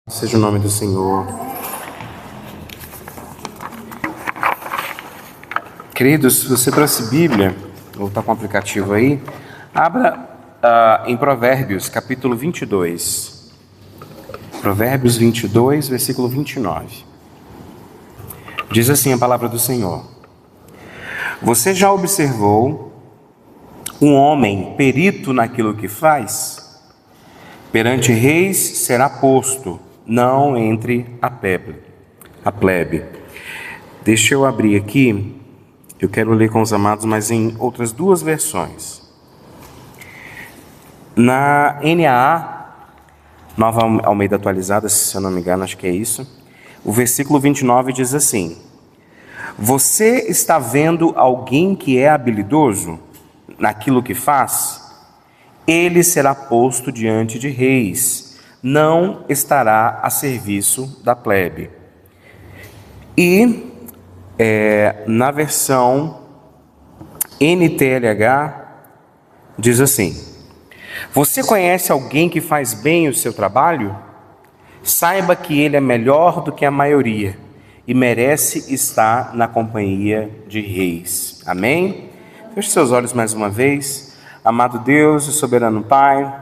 Seja o nome do Senhor. Queridos, se você trouxe Bíblia, ou está com o aplicativo aí, abra em Provérbios, capítulo 22. Provérbios 22, versículo 29. Diz assim a palavra do Senhor: Você já observou um homem perito naquilo que faz? Perante reis será posto, não entre a plebe. Deixa eu abrir aqui, eu quero ler com os amados, mas em outras duas versões. Na NAA, Nova Almeida Atualizada, se eu não me engano, acho que é isso, o versículo 29 diz assim: Você está vendo alguém que é habilidoso naquilo que faz? Ele será posto diante de reis, não estará a serviço da plebe. E na versão NTLH diz assim: Você conhece alguém que faz bem o seu trabalho? Saiba que ele é melhor do que a maioria e merece estar na companhia de reis. Amém? Feche seus olhos mais uma vez. Amado Deus e soberano Pai,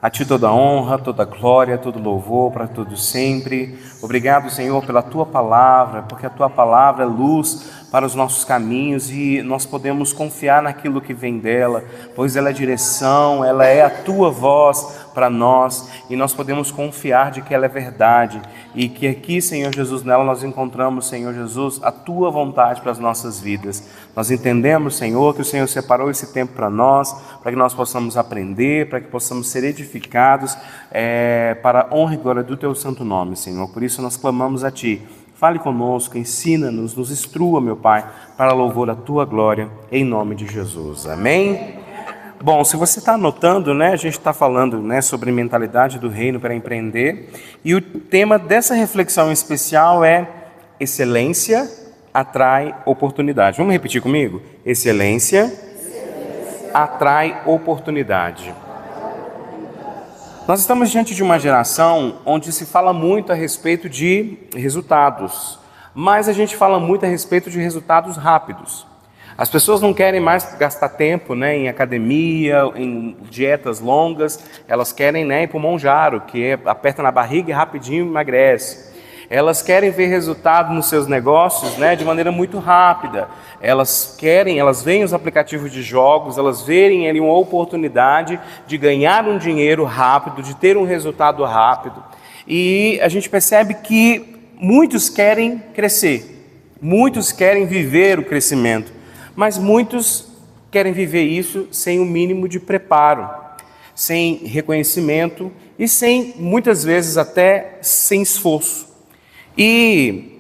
a Ti toda honra, toda glória, todo louvor para todos sempre. Obrigado, Senhor, pela Tua palavra, porque a Tua palavra é luz para os nossos caminhos e nós podemos confiar naquilo que vem dela, pois ela é direção, ela é a Tua voz para nós e nós podemos confiar de que ela é verdade e que aqui, Senhor Jesus, nela nós encontramos, Senhor Jesus, a Tua vontade para as nossas vidas. Nós entendemos, Senhor, que o Senhor separou esse tempo para nós, para que nós possamos aprender, para que possamos ser edificados para a honra e glória do Teu santo nome, Senhor. Por isso nós clamamos a Ti. Fale conosco, ensina-nos, nos instrua, meu Pai, para louvor da Tua glória, em nome de Jesus. Amém? Bom, se você está anotando, a gente está falando sobre mentalidade do reino para empreender, e o tema dessa reflexão especial é excelência atrai oportunidade. Vamos repetir comigo? Excelência atrai oportunidade. Nós estamos diante de uma geração onde se fala muito a respeito de resultados, mas a gente fala muito a respeito de resultados rápidos. As pessoas não querem mais gastar tempo em academia, em dietas longas, elas querem ir para o Monjaro, que aperta na barriga e rapidinho emagrece. Elas querem ver resultado nos seus negócios de maneira muito rápida. Elas veem os aplicativos de jogos, elas veem ali uma oportunidade de ganhar um dinheiro rápido, de ter um resultado rápido. E a gente percebe que muitos querem crescer, muitos querem viver o crescimento, mas muitos querem viver isso sem o mínimo de preparo, sem reconhecimento e muitas vezes até sem esforço. E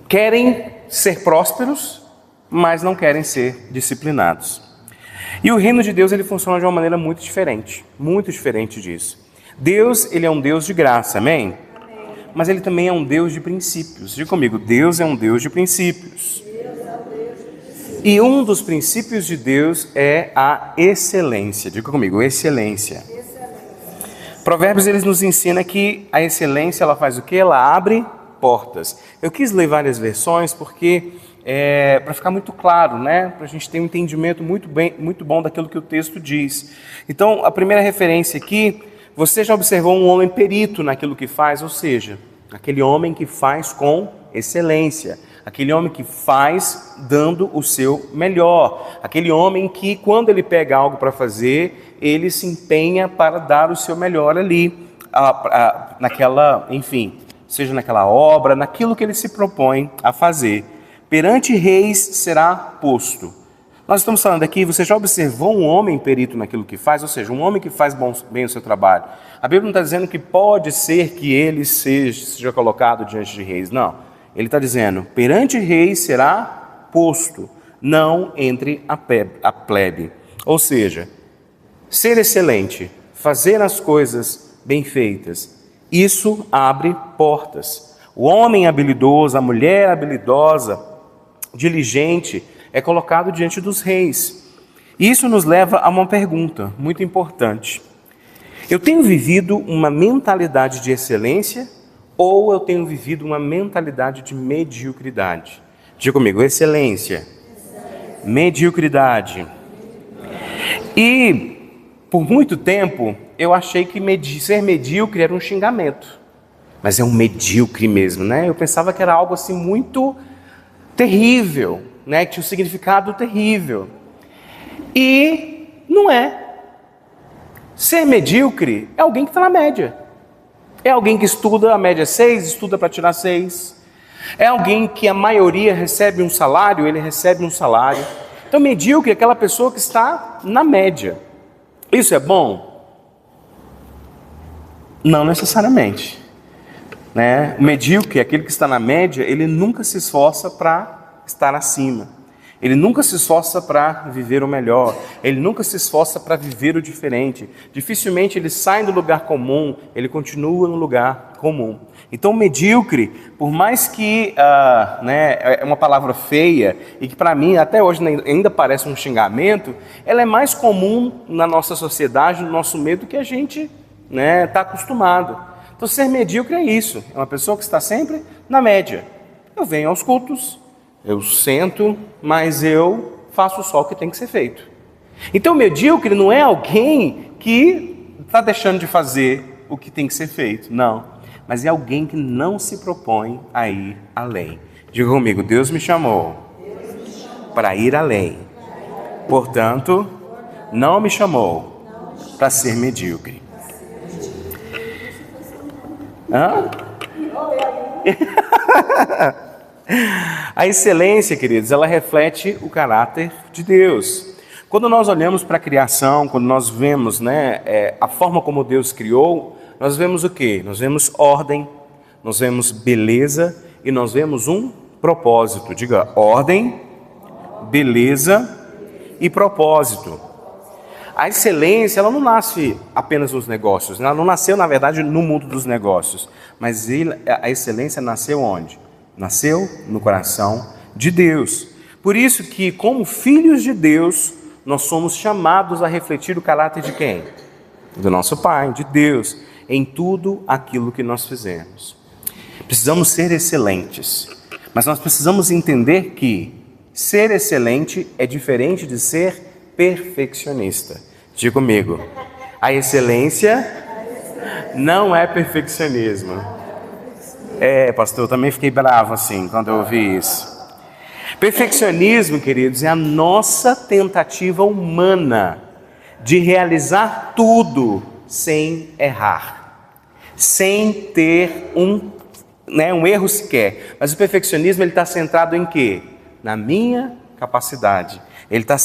querem ser prósperos, mas não querem ser disciplinados. E o reino de Deus ele funciona de uma maneira muito diferente disso. Deus ele é um Deus de graça, amém? Mas ele também é um Deus de princípios. Diga comigo, Deus é um Deus de princípios. E um dos princípios de Deus é a excelência. Diga comigo, excelência. Provérbios eles nos ensina que a excelência ela faz o quê? Ela abre portas. Eu quis ler várias versões porque para ficar muito claro, para a gente ter um entendimento muito bom daquilo que o texto diz. Então, a primeira referência aqui, você já observou um homem perito naquilo que faz, ou seja, aquele homem que faz com excelência, aquele homem que faz dando o seu melhor, aquele homem que quando ele pega algo para fazer, ele se empenha para dar o seu melhor ali, seja naquela obra, naquilo que ele se propõe a fazer. Perante reis será posto. Nós estamos falando aqui, você já observou um homem perito naquilo que faz? Ou seja, um homem que faz bem o seu trabalho. A Bíblia não está dizendo que pode ser que ele seja colocado diante de reis, não. Ele está dizendo, perante reis será posto, não entre a plebe. Ou seja, ser excelente, fazer as coisas bem feitas, isso abre portas. O homem habilidoso, a mulher habilidosa, diligente, é colocado diante dos reis. Isso nos leva a uma pergunta muito importante. Eu tenho vivido uma mentalidade de excelência ou eu tenho vivido uma mentalidade de mediocridade? Diga comigo, excelência, mediocridade. E por muito tempo eu achei que ser medíocre era um xingamento, mas é um medíocre mesmo, né? Eu pensava que era algo assim muito terrível, né? Que tinha um significado terrível. E não é. Ser medíocre é alguém que está na média. É alguém que estuda a média 6, estuda para tirar 6. É alguém que a maioria recebe um salário, ele recebe um salário. Então, medíocre é aquela pessoa que está na média. Isso é bom? Não necessariamente. Né? O medíocre, aquele que está na média, ele nunca se esforça para estar acima. Ele nunca se esforça para viver o melhor. Ele nunca se esforça para viver o diferente. Dificilmente ele sai do lugar comum, ele continua no lugar comum. Então, medíocre, por mais que é uma palavra feia e que para mim até hoje ainda parece um xingamento, ela é mais comum na nossa sociedade, no nosso meio, do que a gente está acostumado. Então, ser medíocre é isso, é uma pessoa que está sempre na média. Eu venho aos cultos, eu sento, mas eu faço só o que tem que ser feito. Então, medíocre não é alguém que está deixando de fazer o que tem que ser feito, não. Mas é alguém que não se propõe a ir além. Diga comigo, Deus me chamou para ir além. Portanto, não me chamou para ser medíocre. Hã? A excelência, queridos, ela reflete o caráter de Deus. Quando nós olhamos para a criação, quando nós vemos a forma como Deus criou, nós vemos o quê? Nós vemos ordem, nós vemos beleza e nós vemos um propósito. Diga, ordem, beleza e propósito. A excelência, ela não nasce apenas nos negócios, ela não nasceu, na verdade, no mundo dos negócios, mas a excelência nasceu onde? Nasceu no coração de Deus. Por isso que, como filhos de Deus, nós somos chamados a refletir o caráter de quem? Do nosso Pai, de Deus, em tudo aquilo que nós fizemos. Precisamos ser excelentes, mas nós precisamos entender que ser excelente é diferente de ser perfeccionista. Diga comigo, a excelência não é perfeccionismo. Pastor, eu também fiquei bravo assim quando eu ouvi isso. Perfeccionismo, queridos, é a nossa tentativa humana de realizar tudo sem errar, sem ter um erro sequer. Mas o perfeccionismo ele está centrado em quê? Na minha capacidade. Ele está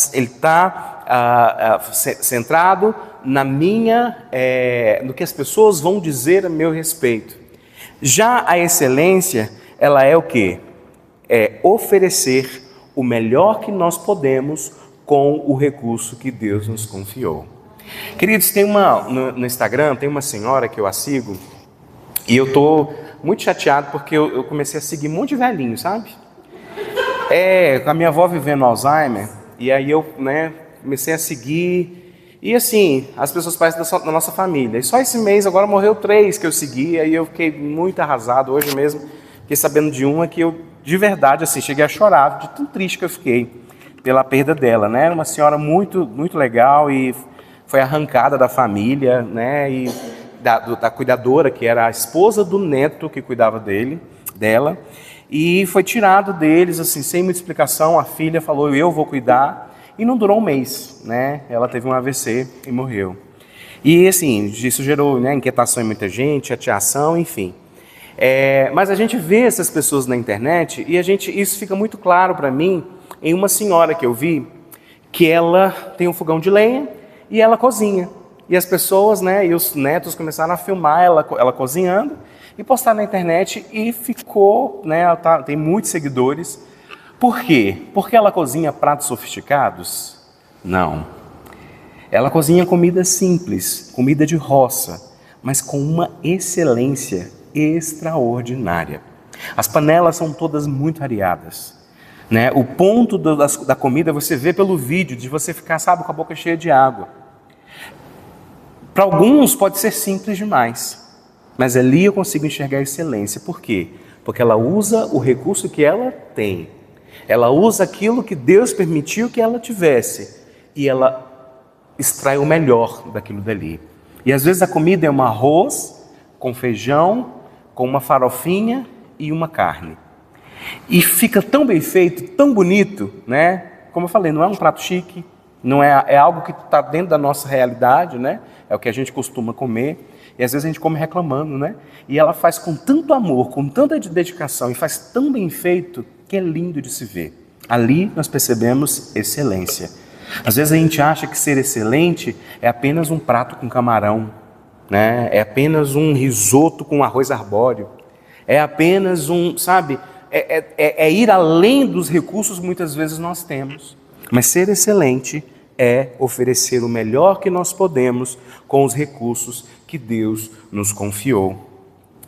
centrado na no que as pessoas vão dizer a meu respeito. Já a excelência, ela é o quê? É oferecer o melhor que nós podemos com o recurso que Deus nos confiou. Queridos, no Instagram tem uma senhora que eu a sigo e eu estou muito chateado porque eu comecei a seguir um monte de velhinho, sabe? Com a minha avó vivendo Alzheimer, e aí eu comecei a seguir. E assim, as pessoas parecem da nossa família. E só esse mês agora morreu 3 que eu segui, aí eu fiquei muito arrasado. Hoje mesmo fiquei sabendo de uma que eu, de verdade, assim, cheguei a chorar, de tão triste que eu fiquei pela perda dela, né? Era uma senhora muito, muito legal e foi arrancada da família, né? E da cuidadora, que era a esposa do neto que cuidava dela. E foi tirado deles, assim, sem muita explicação. A filha falou, eu vou cuidar. E não durou um mês, né? Ela teve um AVC e morreu. E assim, isso gerou inquietação em muita gente, chateação, enfim. Mas a gente vê essas pessoas na internet e isso fica muito claro para mim em uma senhora que eu vi, que ela tem um fogão de lenha e ela cozinha. E as pessoas, e os netos começaram a filmar ela cozinhando e postar na internet e ficou, ela tem muitos seguidores. Por quê? Porque ela cozinha pratos sofisticados? Não. Ela cozinha comida simples, comida de roça, mas com uma excelência extraordinária. As panelas são todas muito areadas. O ponto da comida você vê pelo vídeo, de você ficar, sabe, com a boca cheia de água. Para alguns pode ser simples demais, mas ali eu consigo enxergar a excelência. Por quê? Porque ela usa o recurso que ela tem. Ela usa aquilo que Deus permitiu que ela tivesse e ela extrai o melhor daquilo dali. E às vezes a comida é um arroz com feijão, com uma farofinha e uma carne. E fica tão bem feito, tão bonito, né? Como eu falei, não é um prato chique, não é algo que está dentro da nossa realidade, né? É o que a gente costuma comer. E às vezes a gente come reclamando, né? E ela faz com tanto amor, com tanta dedicação e faz tão bem feito que é lindo de se ver. Ali nós percebemos excelência. Às vezes a gente acha que ser excelente é apenas um prato com camarão, né? É apenas um risoto com arroz arbóreo. É apenas sabe? É ir além dos recursos que muitas vezes nós temos. Mas ser excelente é oferecer o melhor que nós podemos com os recursos que Deus nos confiou.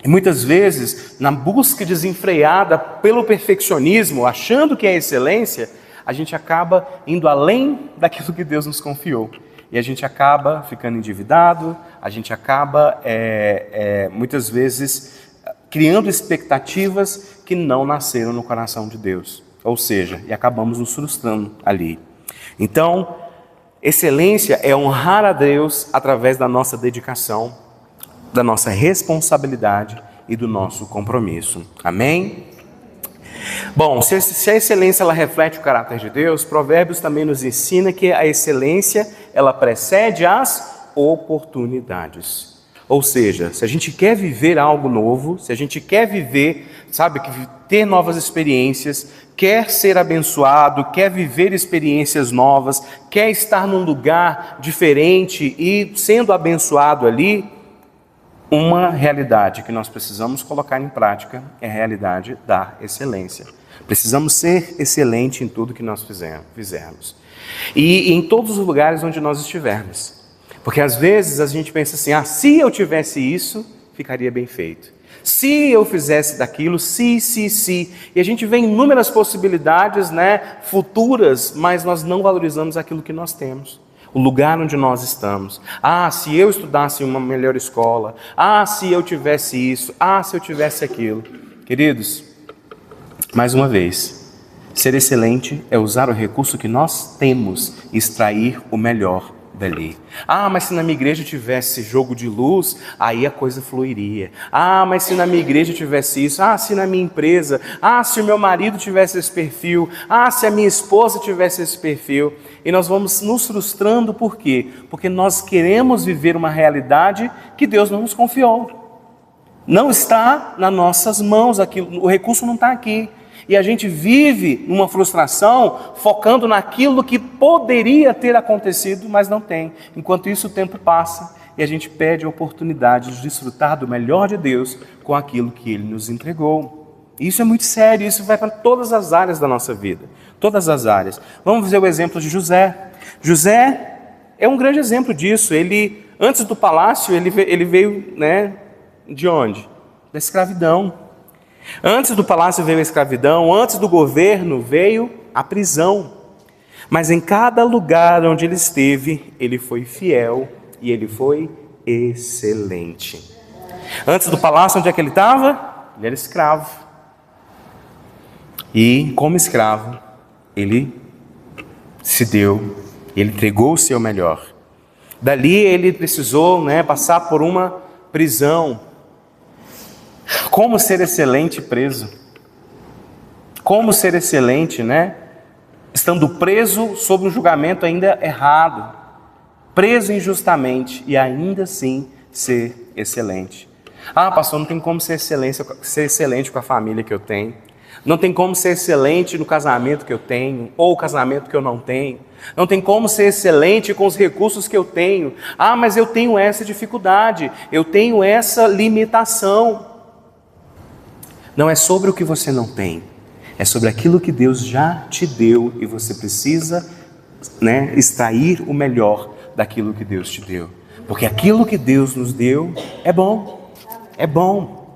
E muitas vezes, na busca desenfreada pelo perfeccionismo, achando que é excelência, a gente acaba indo além daquilo que Deus nos confiou. E a gente acaba ficando endividado, a gente acaba, muitas vezes, criando expectativas que não nasceram no coração de Deus. Ou seja, e acabamos nos frustrando ali. Então, excelência é honrar a Deus através da nossa dedicação, da nossa responsabilidade e do nosso compromisso. Amém? Bom, se a excelência ela reflete o caráter de Deus, Provérbios também nos ensina que a excelência ela precede as oportunidades. Ou seja, se a gente quer viver algo novo, se a gente quer viver, ter novas experiências, quer ser abençoado, quer viver experiências novas, quer estar num lugar diferente e sendo abençoado ali, uma realidade que nós precisamos colocar em prática é a realidade da excelência. Precisamos ser excelente em tudo que nós fizermos. E em todos os lugares onde nós estivermos. Porque às vezes a gente pensa assim, se eu tivesse isso, ficaria bem feito. Se eu fizesse daquilo, se. E a gente vê inúmeras possibilidades, né, futuras, mas nós não valorizamos aquilo que nós temos. O lugar onde nós estamos. Se eu estudasse em uma melhor escola. Se eu tivesse isso. Se eu tivesse aquilo. Queridos, mais uma vez, ser excelente é usar o recurso que nós temos e extrair o melhor dali. Mas se na minha igreja tivesse jogo de luz, aí a coisa fluiria. Mas se na minha igreja tivesse isso, se na minha empresa, se o meu marido tivesse esse perfil, se a minha esposa tivesse esse perfil. E nós vamos nos frustrando, por quê? Porque nós queremos viver uma realidade que Deus não nos confiou. Não está nas nossas mãos, o recurso não está aqui. E a gente vive numa frustração, focando naquilo que poderia ter acontecido, mas não tem. Enquanto isso, o tempo passa e a gente perde a oportunidade de desfrutar do melhor de Deus com aquilo que Ele nos entregou. Isso é muito sério, isso vai para todas as áreas da nossa vida. Todas as áreas. Vamos ver o exemplo de José. José é um grande exemplo disso. Ele, antes do palácio, ele veio, né, de onde? Da escravidão. Antes do palácio veio a escravidão, antes do governo veio a prisão. Mas em cada lugar onde ele esteve, ele foi fiel e ele foi excelente. Antes do palácio, onde é que ele estava? Ele era escravo. E como escravo, ele se deu, ele entregou o seu melhor. Dali ele precisou, né, passar por uma prisão. Como ser excelente preso? Como ser excelente, né? Estando preso sob um julgamento ainda errado, preso injustamente e ainda assim ser excelente. Pastor, não tem como ser excelente com a família que eu tenho. Não tem como ser excelente no casamento que eu tenho, ou o casamento que eu não tenho. Não tem como ser excelente com os recursos que eu tenho. Mas eu tenho essa dificuldade, eu tenho essa limitação. Não é sobre o que você não tem, é sobre aquilo que Deus já te deu e você precisa, né, extrair o melhor daquilo que Deus te deu. Porque aquilo que Deus nos deu é bom, é bom.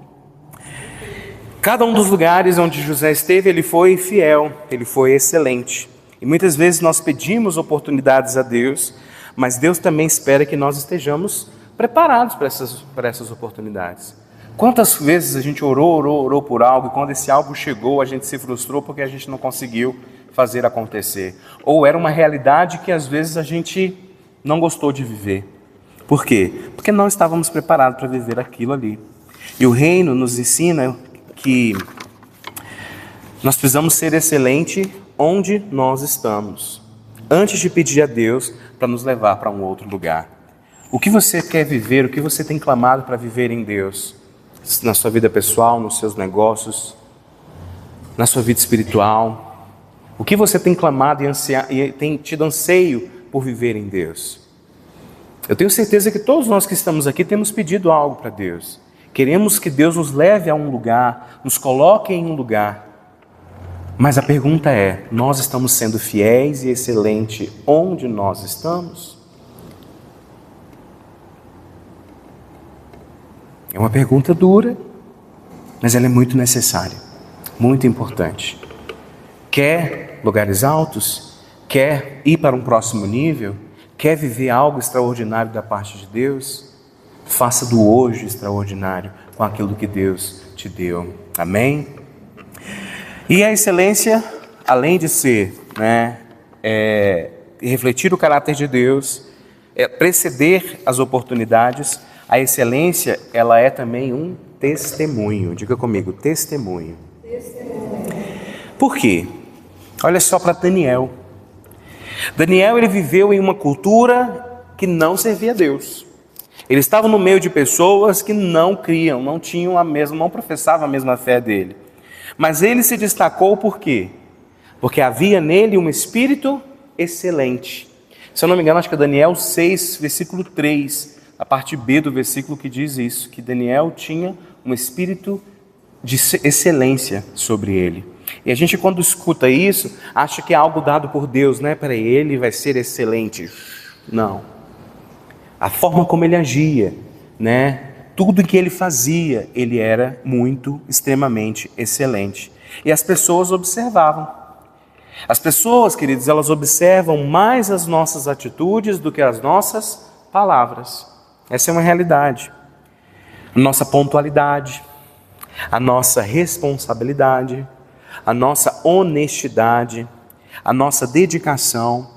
Cada um dos lugares onde José esteve, ele foi fiel, ele foi excelente. E muitas vezes nós pedimos oportunidades a Deus, mas Deus também espera que nós estejamos preparados para essas oportunidades. Quantas vezes a gente orou por algo, e quando esse algo chegou, a gente se frustrou porque a gente não conseguiu fazer acontecer. Ou era uma realidade que às vezes a gente não gostou de viver. Por quê? Porque não estávamos preparados para viver aquilo ali. E o reino nos ensina que nós precisamos ser excelente onde nós estamos, antes de pedir a Deus para nos levar para um outro lugar. O que você quer viver, o que você tem clamado para viver em Deus? Na sua vida pessoal, nos seus negócios, na sua vida espiritual. O que você tem clamado e tem tido anseio por viver em Deus? Eu tenho certeza que todos nós que estamos aqui temos pedido algo para Deus. Queremos que Deus nos leve a um lugar, nos coloque em um lugar. Mas a pergunta é, nós estamos sendo fiéis e excelentes onde nós estamos? É uma pergunta dura, mas ela é muito necessária, muito importante. Quer lugares altos? Quer ir para um próximo nível? Quer viver algo extraordinário da parte de Deus? Faça do hoje extraordinário com aquilo que Deus te deu. Amém? E a excelência, além de ser, refletir o caráter de Deus, preceder as oportunidades, a excelência, ela é também um testemunho. Diga comigo, testemunho. Por quê? Olha só para Daniel. Daniel, ele viveu em uma cultura que não servia a Deus. Ele estava no meio de pessoas que não criam, não professavam a mesma fé dele. Mas ele se destacou por quê? Porque havia nele um espírito excelente. Se eu não me engano, acho que é Daniel 6, versículo 3, a parte B do versículo que diz isso, que Daniel tinha um espírito de excelência sobre ele. E a gente, quando escuta isso, acha que é algo dado por Deus, para ele vai ser excelente. Não. A forma como ele agia, tudo que ele fazia, ele era extremamente excelente. E as pessoas observavam. As pessoas, queridos, elas observam mais as nossas atitudes do que as nossas palavras. Essa é uma realidade. A nossa pontualidade, a nossa responsabilidade, a nossa honestidade, a nossa dedicação,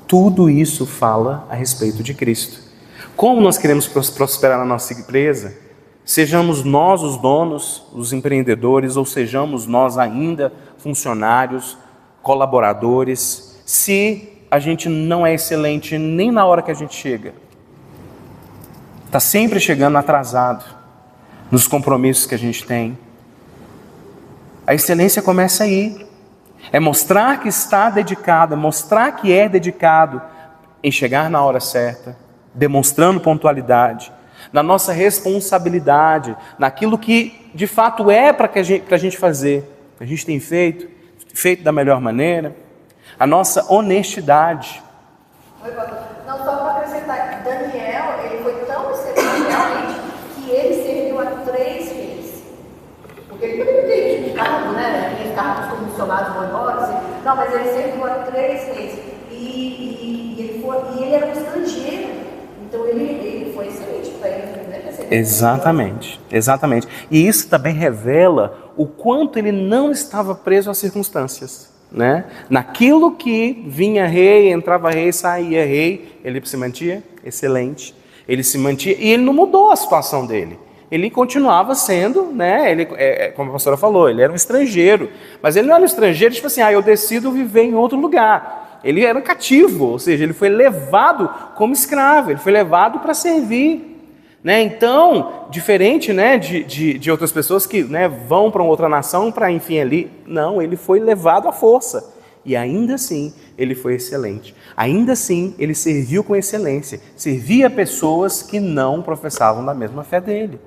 tudo isso fala a respeito de Cristo. Como nós queremos prosperar na nossa empresa, sejamos nós os donos, os empreendedores, ou sejamos nós ainda funcionários, colaboradores, se a gente não é excelente nem na hora que a gente chega, está sempre chegando atrasado nos compromissos que a gente tem, a excelência começa aí. É mostrar que está dedicado, mostrar que é dedicado em chegar na hora certa, demonstrando pontualidade, na nossa responsabilidade, naquilo que de fato é para a gente fazer. A gente tem feito da melhor maneira, a nossa honestidade. Não, só para acrescentar, Daniel, ele foi tão excelente realmente que ele serviu a 3 reis. Porque ele poderia ter cargo, Aqueles cargos comissionados menores. Não, mas ele serviu a 3 reis. E ele era um estrangeiro. Então ele foi excelente para ele. Exatamente. E isso também revela o quanto ele não estava preso às circunstâncias. Naquilo que vinha rei, entrava rei, saía rei, ele se mantia excelente. Ele se mantia e ele não mudou a situação dele. Ele continuava sendo, como a pastora falou, ele era um estrangeiro. Mas ele não era um estrangeiro, tipo assim, eu decido viver em outro lugar. Ele era cativo, ou seja, ele foi levado como escravo, ele foi levado para servir. Então, diferente de outras pessoas que vão para uma outra nação para, enfim, ali. Não, ele foi levado à força. E ainda assim, ele foi excelente. Ainda assim, ele serviu com excelência. Servia pessoas que não professavam da mesma fé dele.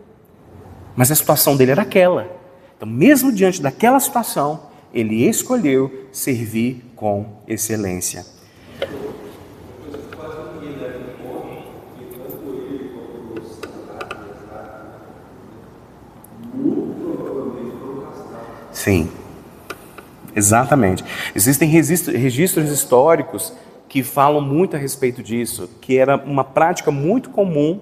Mas a situação dele era aquela. Então, mesmo diante daquela situação, ele escolheu servir com excelência. Sim, exatamente. Existem registros históricos que falam muito a respeito disso, que era uma prática muito comum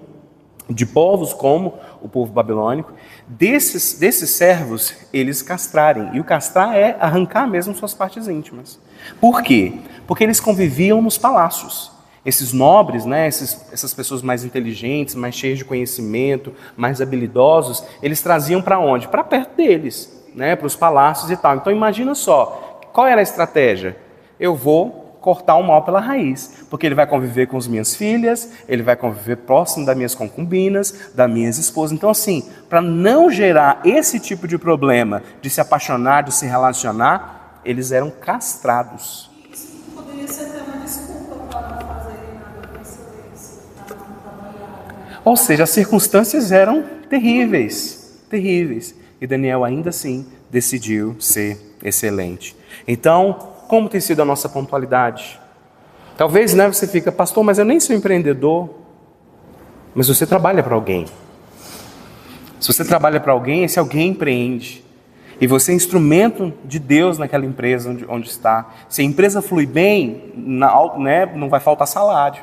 de povos como o povo babilônico, desses servos eles castrarem. E o castrar é arrancar mesmo suas partes íntimas. Por quê? Porque eles conviviam nos palácios. Esses nobres, né, essas pessoas mais inteligentes, mais cheias de conhecimento, mais habilidosos, eles traziam para onde? Para perto deles, né, para os palácios e tal. Então imagina só, qual era a estratégia? Eu vou cortar o mal pela raiz, porque ele vai conviver com as minhas filhas, ele vai conviver próximo das minhas concubinas, das minhas esposas. Então assim, para não gerar esse tipo de problema de se apaixonar, de se relacionar, eles eram castrados. Isso poderia ser até uma desculpa para não fazerem nada com excelência, para não trabalhar. Ou seja, as circunstâncias eram terríveis, terríveis. E Daniel ainda assim decidiu ser excelente. Então, como tem sido a nossa pontualidade? Talvez, né, você fica, pastor, mas eu nem sou empreendedor. Mas você trabalha para alguém. Se você trabalha para alguém, esse alguém empreende. E você é instrumento de Deus naquela empresa onde está. Se a empresa flui bem, não vai faltar salário.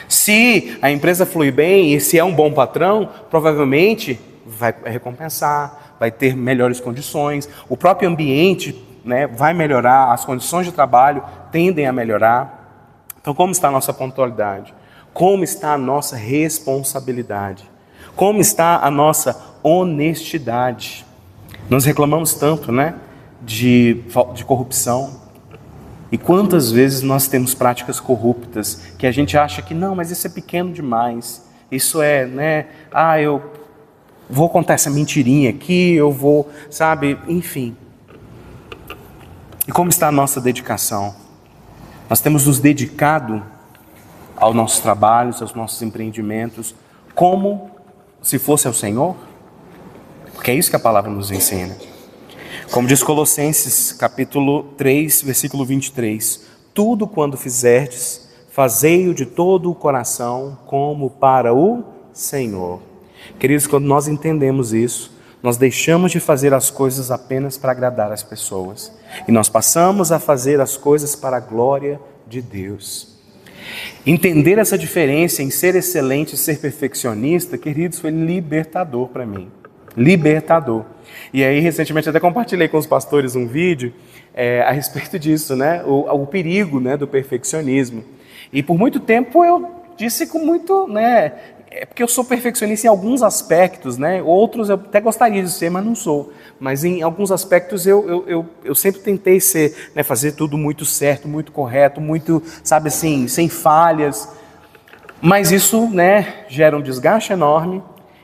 Se a empresa flui bem e se é um bom patrão, provavelmente vai recompensar, vai ter melhores condições. O próprio ambiente, né, vai melhorar, as condições de trabalho tendem a melhorar. Então, como está a nossa pontualidade? Como está a nossa responsabilidade? Como está a nossa honestidade? Nós reclamamos tanto, né, de corrupção. E quantas vezes nós temos práticas corruptas que a gente acha que não, mas isso é pequeno demais. Isso é, né, eu vou contar essa mentirinha aqui, eu vou, sabe, enfim. E como está a nossa dedicação? Nós temos nos dedicado aos nossos trabalhos, aos nossos empreendimentos, como se fosse ao Senhor? Porque é isso que a palavra nos ensina. Como diz Colossenses, capítulo 3, versículo 23. Tudo quando fizerdes, fazei-o de todo o coração, como para o Senhor. Queridos, quando nós entendemos isso, nós deixamos de fazer as coisas apenas para agradar as pessoas. E nós passamos a fazer as coisas para a glória de Deus. Entender essa diferença em ser excelente e ser perfeccionista, queridos, foi libertador para mim. Libertador. E aí, recentemente, até compartilhei com os pastores um vídeo a respeito disso, né? O perigo, né, do perfeccionismo. E por muito tempo eu disse com muito, né? É porque eu sou perfeccionista em alguns aspectos, né? Outros eu até gostaria de ser, mas não sou. Mas em alguns aspectos eu sempre tentei ser, né, fazer tudo muito certo, muito correto, muito, sabe assim, sem falhas. Mas isso, né, gera um desgaste enorme.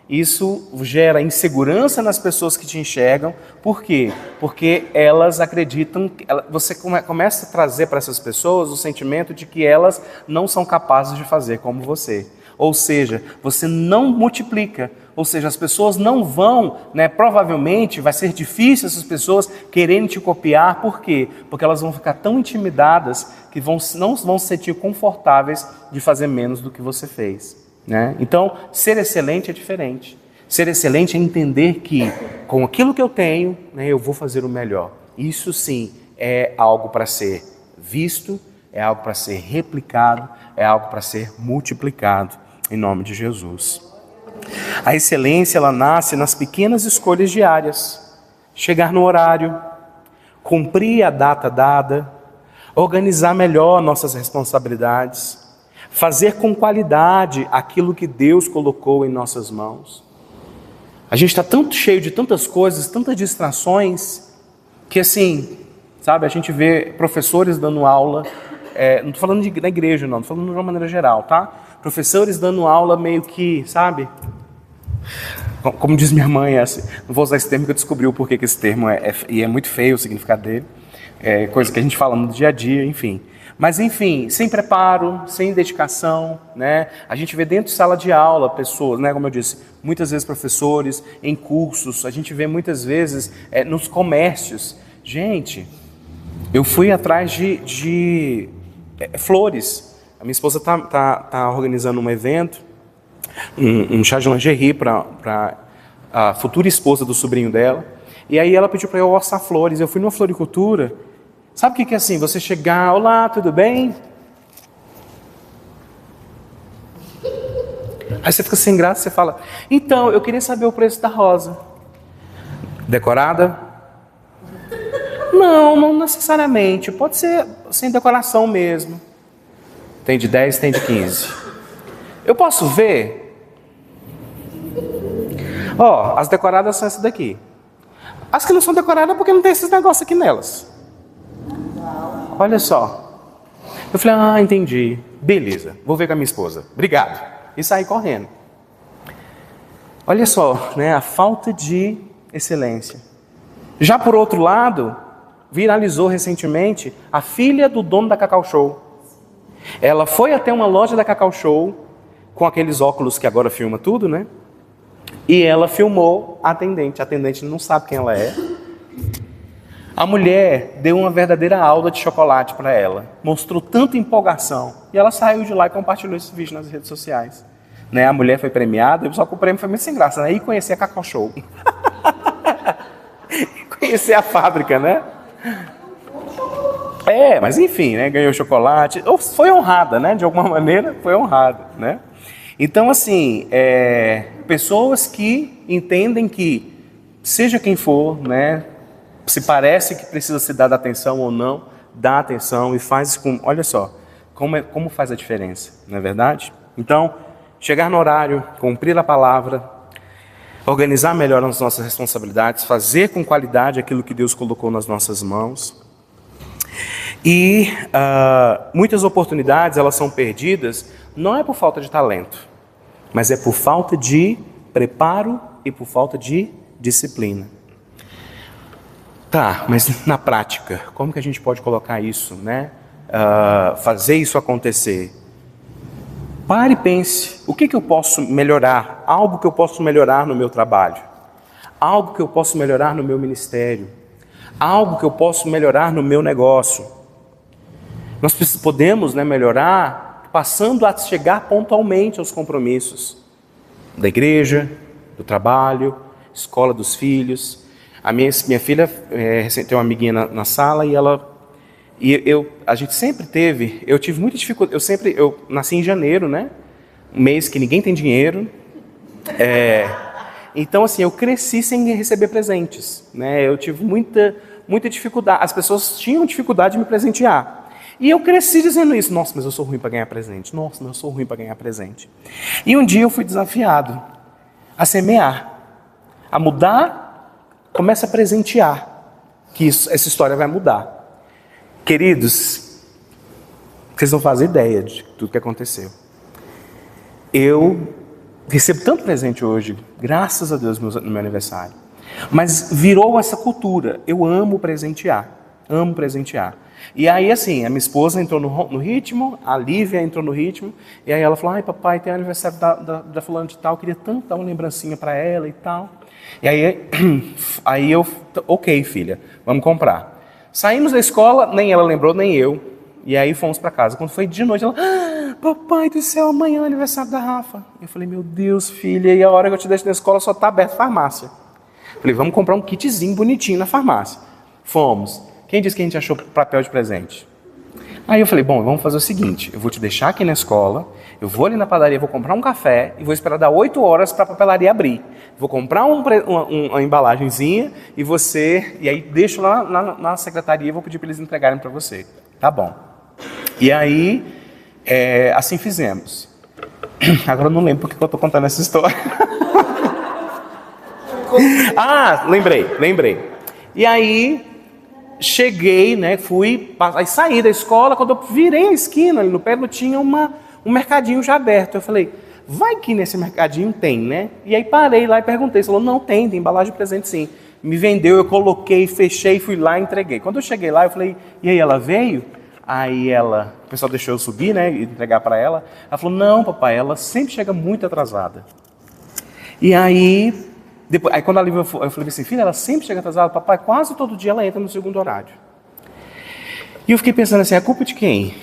Isso gera insegurança nas pessoas que te enxergam. Por quê? Porque elas acreditam, você começa a trazer para essas pessoas o sentimento de que elas não são capazes de fazer como você. Ou seja, você não multiplica, ou seja, as pessoas não vão, né, provavelmente vai ser difícil essas pessoas quererem te copiar. Por quê? Porque elas vão ficar tão intimidadas que não vão se sentir confortáveis de fazer menos do que você fez, né? Então, ser excelente é diferente. Ser excelente é entender que com aquilo que eu tenho, né, eu vou fazer o melhor. Isso sim é algo para ser visto, é algo para ser replicado, é algo para ser multiplicado. Em nome de Jesus. A excelência, ela nasce nas pequenas escolhas diárias. Chegar no horário, cumprir a data dada, organizar melhor nossas responsabilidades, fazer com qualidade aquilo que Deus colocou em nossas mãos. A gente está tanto cheio de tantas coisas, tantas distrações, que assim, sabe, a gente vê professores dando aula, não estou falando da igreja não, estou falando de uma maneira geral, tá? Professores dando aula meio que, sabe? Como diz minha mãe, assim, não vou usar esse termo que eu descobri o porquê que esse termo e é muito feio o significado dele. É coisa que a gente fala no dia a dia, enfim. Mas enfim, sem preparo, sem dedicação, né? A gente vê dentro de sala de aula pessoas, né? Como eu disse, muitas vezes professores, em cursos, a gente vê muitas vezes nos comércios. Gente, eu fui atrás de flores. A minha esposa tá organizando um evento, um chá de lingerie para a futura esposa do sobrinho dela. E aí ela pediu para eu orçar flores. Eu fui numa floricultura. Sabe o que é assim? Você chegar, olá, tudo bem? Aí você fica sem graça, você fala, então, eu queria saber o preço da rosa. Decorada? Não, não necessariamente. Pode ser sem decoração mesmo. Tem de 10, tem de 15. Eu posso ver? Ó, as decoradas são essas daqui. As que não são decoradas é porque não tem esses negócios aqui nelas. Olha só. Eu falei, ah, entendi. Beleza, vou ver com a minha esposa. Obrigado. E saí correndo. Olha só, né, a falta de excelência. Já por outro lado, viralizou recentemente a filha do dono da Cacau Show. Ela foi até uma loja da Cacau Show, com aqueles óculos que agora filma tudo, né? E ela filmou a atendente. A atendente não sabe quem ela é. A mulher deu uma verdadeira aula de chocolate para ela. Mostrou tanta empolgação. E ela saiu de lá e compartilhou esse vídeo nas redes sociais. Né? A mulher foi premiada, só que o prêmio foi muito sem graça, né? E conhecer a Cacau Show. Conhecer a fábrica, né? Mas enfim, né? Ganhou chocolate. Foi honrada, né? De alguma maneira, foi honrada, né? Então, assim, pessoas que entendem que, seja quem for, né? Se parece que precisa se dar atenção ou não, dá atenção e faz com... Olha só, como faz a diferença, não é verdade? Então, chegar no horário, cumprir a palavra, organizar melhor as nossas responsabilidades, fazer com qualidade aquilo que Deus colocou nas nossas mãos. E muitas oportunidades, elas são perdidas, não é por falta de talento, mas é por falta de preparo e por falta de disciplina. Tá, mas na prática, como que a gente pode colocar isso, né? Fazer isso acontecer? Pare e pense, o que eu posso melhorar? Algo que eu posso melhorar no meu trabalho, algo que eu posso melhorar no meu ministério, algo que eu posso melhorar no meu negócio. Nós podemos, né, melhorar passando a chegar pontualmente aos compromissos da igreja, do trabalho, escola dos filhos. A minha filha tem uma amiguinha na sala e a gente sempre teve, eu tive muita dificuldade, eu nasci em janeiro, né? Um mês que ninguém tem dinheiro. Então, assim, eu cresci sem receber presentes, né? Eu tive muita dificuldade, as pessoas tinham dificuldade de me presentear. E eu cresci dizendo isso, nossa, mas eu sou ruim para ganhar presente, nossa, mas eu sou ruim para ganhar presente. E um dia eu fui desafiado a semear, a mudar, começa a presentear, que essa história vai mudar. Queridos, vocês não fazem ideia de tudo que aconteceu. Eu recebo tanto presente hoje, graças a Deus, no meu aniversário. Mas virou essa cultura, eu amo presentear. E aí, assim, a minha esposa entrou no ritmo, a Lívia entrou no ritmo, e aí ela falou, ai papai, tem aniversário da fulana de tal, eu queria tanto dar uma lembrancinha para ela e tal. E aí eu, ok filha, vamos comprar. Saímos da escola, nem ela lembrou, nem eu, e aí fomos para casa. Quando foi de noite, ela, papai do céu, amanhã é o aniversário da Rafa. Eu falei, meu Deus filha, e a hora que eu te deixo na escola só está aberta a farmácia. Falei, vamos comprar um kitzinho bonitinho na farmácia. Fomos. Quem disse que a gente achou papel de presente? Aí eu falei, bom, vamos fazer o seguinte, eu vou te deixar aqui na escola, eu vou ali na padaria, vou comprar um café e vou esperar dar 8 horas para a papelaria abrir. Vou comprar uma embalagenzinha e aí deixo lá na secretaria e vou pedir para eles entregarem para você. Tá bom. E aí, assim fizemos. Agora eu não lembro porque eu estou contando essa história. Lembrei. E aí... cheguei, né, aí saí da escola, quando eu virei a esquina, ali no pé, tinha um mercadinho já aberto. Eu falei, vai que nesse mercadinho tem, né? E aí parei lá e perguntei, ele falou, não tem embalagem de presente sim. Me vendeu, eu coloquei, fechei, fui lá e entreguei. Quando eu cheguei lá, eu falei, e aí ela veio? Aí o pessoal deixou eu subir, né, e entregar para ela. Ela falou, não papai, ela sempre chega muito atrasada. E aí quando a Lívia, eu falei assim, filha, ela sempre chega atrasada, papai, quase todo dia ela entra no segundo horário. E eu fiquei pensando assim, a culpa de quem?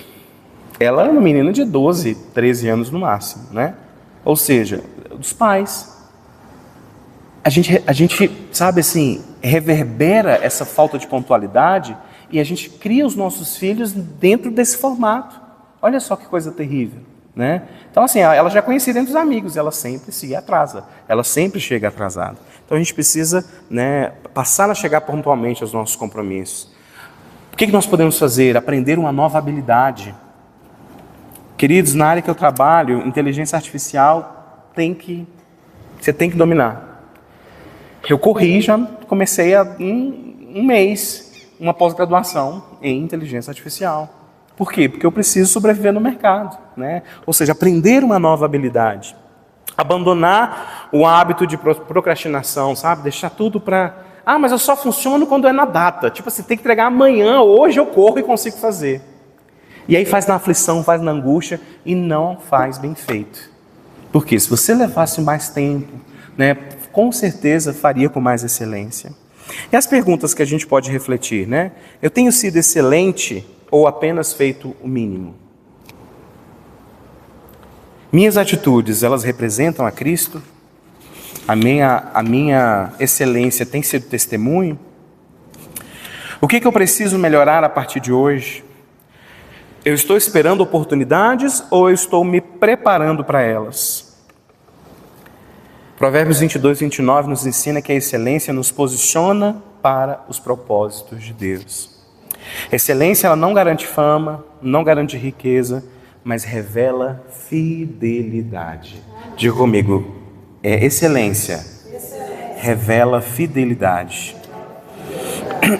Ela é uma menina de 12, 13 anos no máximo, né? Ou seja, dos pais. A gente, sabe assim, reverbera essa falta de pontualidade e a gente cria os nossos filhos dentro desse formato. Olha só que coisa terrível. né? Então, assim, ela já é conhecida entre os amigos, ela sempre se atrasa, ela sempre chega atrasada. Então, a gente precisa, né, passar a chegar pontualmente aos nossos compromissos. O que nós podemos fazer? Aprender uma nova habilidade. Queridos, na área que eu trabalho, inteligência artificial você tem que dominar. Eu corri, já comecei há um mês, uma pós-graduação em inteligência artificial. Por quê? Porque eu preciso sobreviver no mercado, né? Ou seja, aprender uma nova habilidade. Abandonar o hábito de procrastinação, sabe? Deixar tudo para... mas eu só funciono quando é na data. Tipo assim, tem que entregar amanhã, hoje eu corro e consigo fazer. E aí faz na aflição, faz na angústia e não faz bem feito. Porque se você levasse mais tempo, né, com certeza faria com mais excelência. E as perguntas que a gente pode refletir, né? Eu tenho sido excelente ou apenas feito o mínimo? Minhas atitudes, elas representam a Cristo? A minha excelência tem sido testemunho? O que eu preciso melhorar a partir de hoje? Eu estou esperando oportunidades ou eu estou me preparando para elas? Provérbios 22, 29 nos ensina que a excelência nos posiciona para os propósitos de Deus. Excelência, ela não garante fama, não garante riqueza, mas revela fidelidade. Diga comigo, excelência revela fidelidade.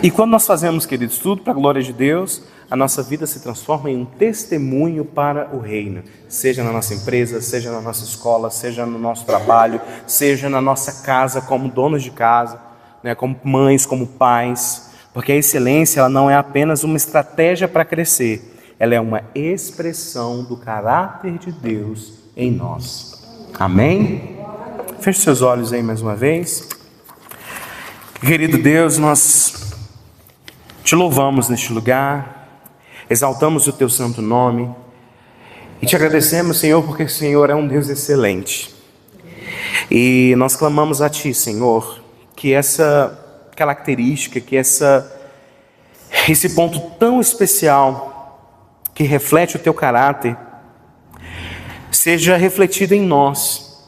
E quando nós fazemos, queridos, tudo para a glória de Deus, a nossa vida se transforma em um testemunho para o reino, seja na nossa empresa, seja na nossa escola, seja no nosso trabalho, seja na nossa casa como donos de casa, né, como mães, como pais, porque a excelência ela não é apenas uma estratégia para crescer, ela é uma expressão do caráter de Deus em nós. Amém? Feche seus olhos aí mais uma vez. Querido Deus, nós te louvamos neste lugar, exaltamos o teu santo nome e te agradecemos, Senhor, porque o Senhor é um Deus excelente. E nós clamamos a ti, Senhor, que essa característica, que esse ponto tão especial que reflete o teu caráter seja refletido em nós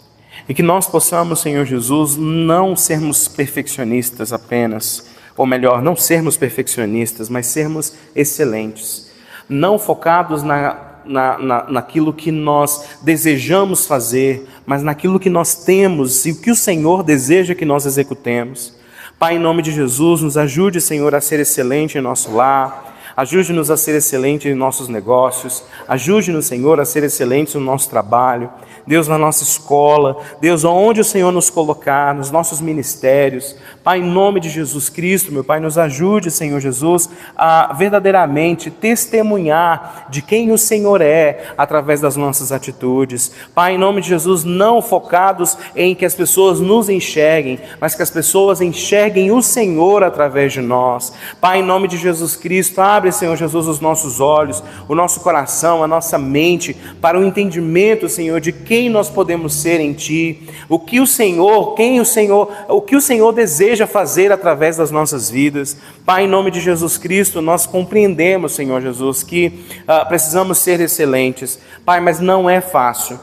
e que nós possamos, Senhor Jesus, não sermos perfeccionistas apenas, ou melhor, não sermos perfeccionistas, mas sermos excelentes, não focados naquilo que nós desejamos fazer, mas naquilo que nós temos e o que o Senhor deseja que nós executemos. Pai, em nome de Jesus, nos ajude, Senhor, a ser excelente em nosso lar, ajude-nos a ser excelente em nossos negócios, ajude-nos, Senhor, a ser excelentes no nosso trabalho, Deus, na nossa escola, Deus, onde o Senhor nos colocar, nos nossos ministérios. Pai, em nome de Jesus Cristo, meu Pai, nos ajude, Senhor Jesus, a verdadeiramente testemunhar de quem o Senhor é, através das nossas atitudes. Pai, em nome de Jesus, não focados em que as pessoas nos enxerguem, mas que as pessoas enxerguem o Senhor através de nós. Pai, em nome de Jesus Cristo, abre, Senhor Jesus, os nossos olhos, o nosso coração, a nossa mente, para o entendimento, Senhor, de quem nós podemos ser em Ti, o que o Senhor deseja fazer através das nossas vidas. Pai, em nome de Jesus Cristo, nós compreendemos, Senhor Jesus, que precisamos ser excelentes. Pai, mas não é fácil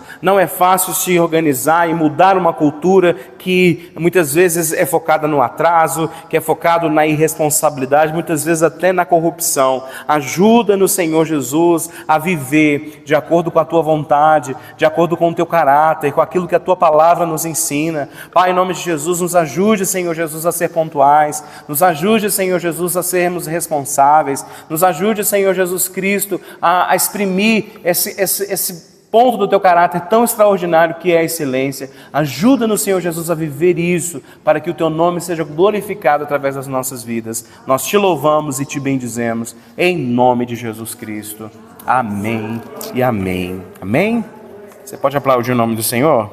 se organizar e mudar uma cultura que muitas vezes é focada no atraso, que é focado na irresponsabilidade, muitas vezes até na corrupção. Ajuda-nos, Senhor Jesus, a viver de acordo com a Tua vontade, de acordo com o Teu caráter, com aquilo que a Tua palavra nos ensina. Pai, em nome de Jesus, nos ajude, Senhor Jesus, a ser pontuais, nos ajude, Senhor Jesus, a sermos responsáveis, nos ajude, Senhor Jesus Cristo, a exprimir esse ponto do Teu caráter tão extraordinário que é a excelência. Ajuda-nos, Senhor Jesus, a viver isso, para que o Teu nome seja glorificado através das nossas vidas. Nós Te louvamos e Te bendizemos, em nome de Jesus Cristo. Amém e amém. Amém? Você pode aplaudir o nome do Senhor?